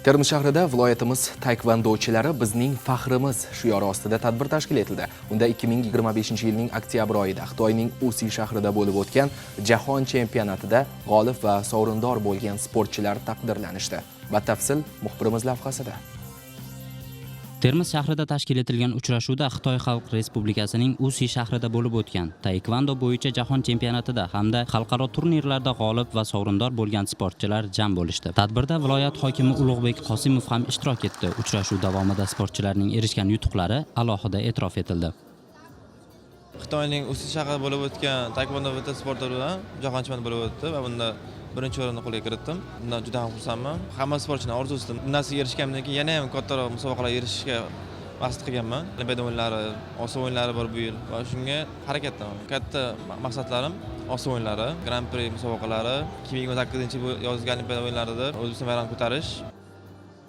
Termiz shahrida viloyatimiz taekvondochilari bizning faxrimiz shiori ostida tadbir tashkil etildi. Unda 2025-yilning oktyabr oyida Xitoyning Usi shahrida bo'lib o'tgan Jahon chempionatida g'olib va sovrindor bo'lgan sportchilar taqdirlanishdi. Batafsil muxbirimiz lavhasida. Termiz shahrida tashkil etilgan uchrashuvda Xitoy Xalq Respublikasining Usi shahrida bo'lib o'tgan taekvondo bo'yicha jahon chempionatida hamda xalqaro turnirlarda g'olib va sovrindor bo'lgan sportchilar jam bo'lishdi. Tadbirda viloyat hokimi Ulug'bek Qosimov ham ishtirok etdi. Uchrashuv davomida sportchilarning erishgan yutuqlari alohida e'tirof etildi. Xitoyning Usi shahrida bo'lib o'tgan taekvondo sport turida jahon chempionati bo'lib o'tdi va bunda birinchi o'rinni qo'lga kiritdim. Bundan juda ham xursandman. Hamma sportchining orzusi bundan erishganimdan keyin yana ham kattaroq musobaqalarga erishishga maqsad qilganman. Olimpiada o'yinlari, Osiyo o'yinlari bor bu yil va shunga harakatdaman. Katta maqsadlarim Osiyo o'yinlari, Grand Prix musobaqalari, 2028-yil yozgi Olimpiada o'yinlarida O'zbekiston bayrog'ini ko'tarish.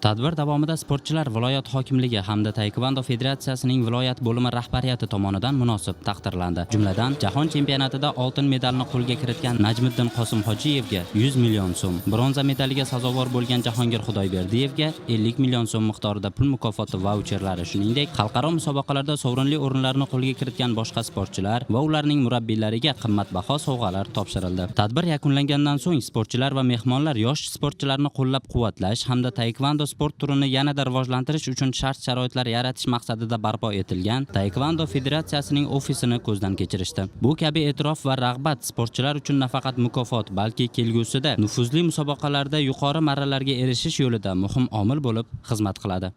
Tadbir davomida sportchilar viloyat hokimligi hamda taekvondo federatsiyasining viloyat bo'limi rahbariyati tomonidan munosib taqdirlandi. Jumladan, jahon chempionatida oltin medalni qo'lga kiritgan Najmiddin Qosimxojiyevga 100 million so'm, bronza medaliga sazovor bo'lgan Jahongir Xudoyberdiyevga 50 million so'm miqdorida pul mukofoti vaucherlari, shuningdek, xalqaro musobaqalarda sovrinli o'rinlarni qo'lga kiritgan boshqa sportchilar va ularning murabbiylariga qimmatbaho sovg'alar topshirildi. Tadbir yakunlangandan so'ng sportchilar va mehmonlar yosh sportchilarni qo'llab-quvvatlash hamda taekvondo sport turini yanada rivojlantirish uchun shart-sharoitlar yaratish maqsadida barpo etilgan Taekvondo federatsiyasining ofisini ko'zdan kechirishdi. Bu kabi e'tirof va rag'bat sportchilar uchun nafaqat mukofot, balki kelgusida nufuzli musobaqalarda yuqori marralarga erishish yo'lida muhim omil bo'lib xizmat qiladi.